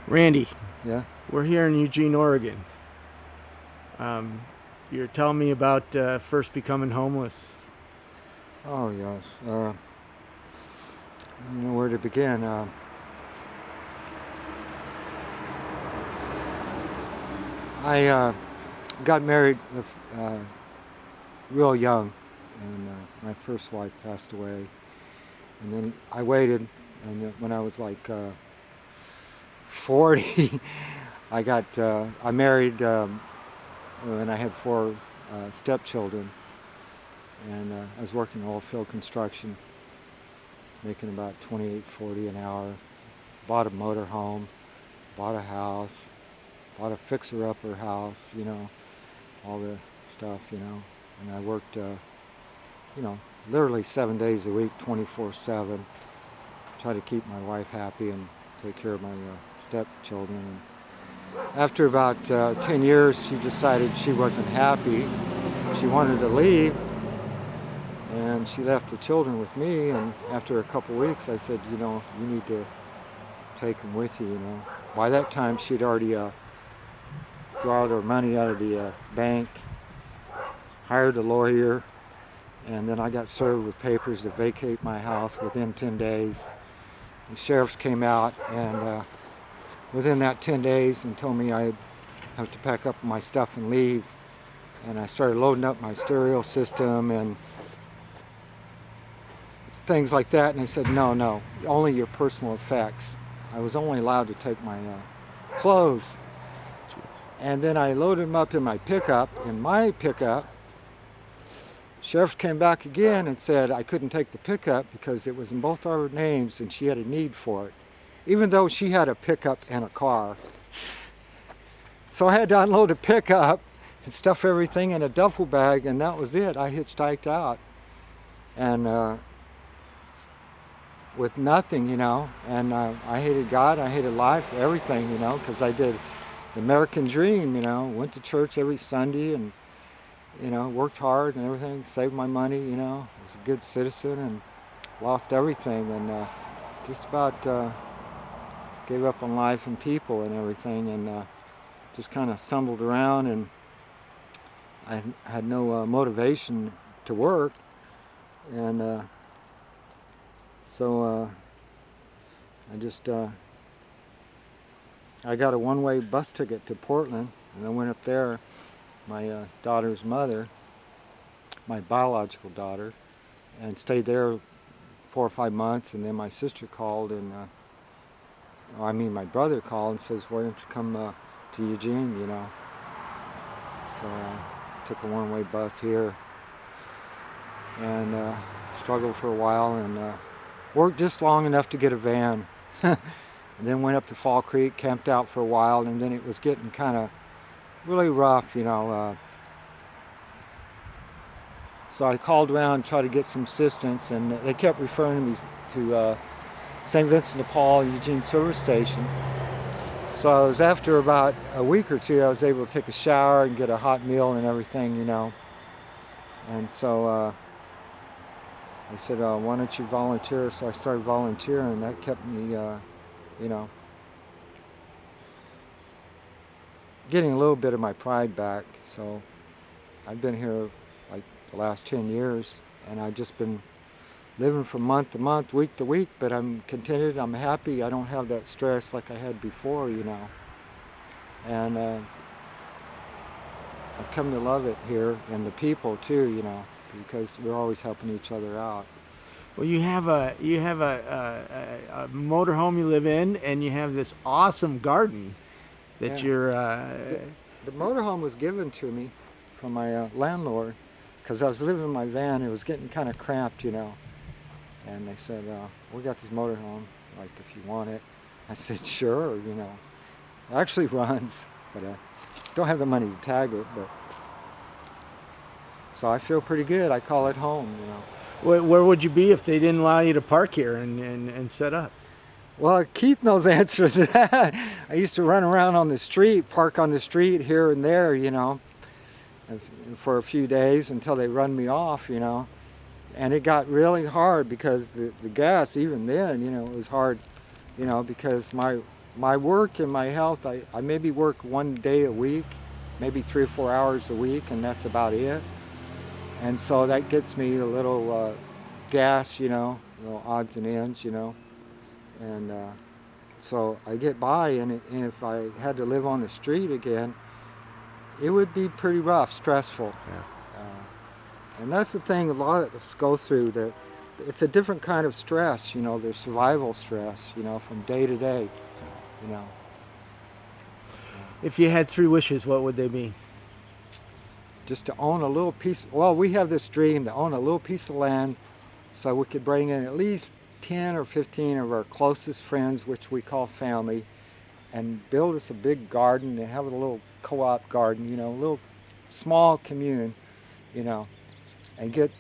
Randy, Yeah. we're here in Eugene, Oregon. Um, you're telling me about first becoming homeless. Oh yes. I don't know where to begin. I got married real young, and my first wife passed away. And then I waited, and when I was like 40, I married, and I had four stepchildren, and I was working oil field construction, making about 28-40 an hour. Bought a motor home, bought a house, bought a fixer-upper house, all the stuff, And I worked, literally 7 days a week, 24/7. Try to keep my wife happy and take care of my stepchildren. And after about 10 years, she decided she wasn't happy. She wanted to leave, and she left the children with me. And after a couple weeks, I said, you need to take them with you. By that time, she'd already drawn her money out of the bank, hired a lawyer, and then I got served with papers to vacate my house within 10 days. The sheriffs came out, and within that 10 days, and told me I'd have to pack up my stuff and leave. And I started loading up my stereo system and things like that. And they said, no, only your personal effects. I was only allowed to take my clothes. And then I loaded them up in my pickup. In my pickup, sheriff came back again and said I couldn't take the pickup because it was in both our names and she had a need for it, even though she had a pickup and a car. So I had to unload the pickup and stuff everything in a duffel bag, and that was it. I hitchhiked out, and with nothing, and I hated God, I hated life, everything, because I did the American dream, went to church every Sunday and worked hard and everything, saved my money, was a good citizen, and lost everything, and just about gave up on life and people and everything, and just kind of stumbled around, and I had no motivation to work, and so I got a one-way bus ticket to Portland, and I went up there. My daughter's mother, my biological daughter, and stayed there 4 or 5 months, and then my sister called, and my brother called and says, why don't you come to Eugene, So I took a one-way bus here, and struggled for a while, and worked just long enough to get a van. And then went up to Fall Creek, camped out for a while, and then it was getting kind of really rough, So I called around and tried to get some assistance, and they kept referring me to St. Vincent de Paul Eugene Service Station. So I was, after about a week or two, I was able to take a shower and get a hot meal and everything, And so I said, why don't you volunteer? So I started volunteering, and that kept me, getting a little bit of my pride back. So I've been here like the last 10 years, and I've just been living from month to month, week to week, but I'm contented, I'm happy, I don't have that stress like I had before, And I've come to love it here, and the people too, because we're always helping each other out. Well, you have a motorhome you live in, and you have this awesome garden that you're. The motorhome was given to me from my landlord, because I was living in my van. It was getting kind of cramped, And they said, we got this motorhome, like, if you want it. I said, sure, It actually runs, but I don't have the money to tag it, but. So I feel pretty good. I call it home, Where would you be if they didn't allow you to park here and set up? Well, Keith knows the answer to that. I used to run around on the street, park on the street here and there, for a few days until they run me off, And it got really hard because the gas, even then, it was hard, because my my work and my health, I maybe work 1 day a week, maybe 3 or 4 hours a week, and that's about it. And so that gets me a little gas, little odds and ends, and so I get by. And if I had to live on the street again, it would be pretty rough, stressful. Yeah. And that's the thing a lot of us go through, that it's a different kind of stress, there's survival stress, from day to day, you know. If you had 3 wishes, what would they be? Just to own a little piece, well, we have this dream to own a little piece of land so we could bring in at least 10 or 15 of our closest friends, which we call family, and build us a big garden and have a little co-op garden, a little small commune, and get,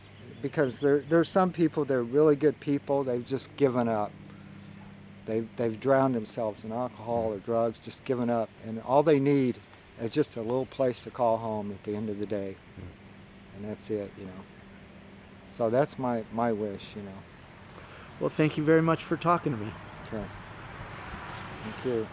because there's some people, they're really good people, they've just given up. They've drowned themselves in alcohol or drugs, just given up, and all they need is just a little place to call home at the end of the day, and that's it, So that's my wish, Well, thank you very much for talking to me. Okay. Thank you.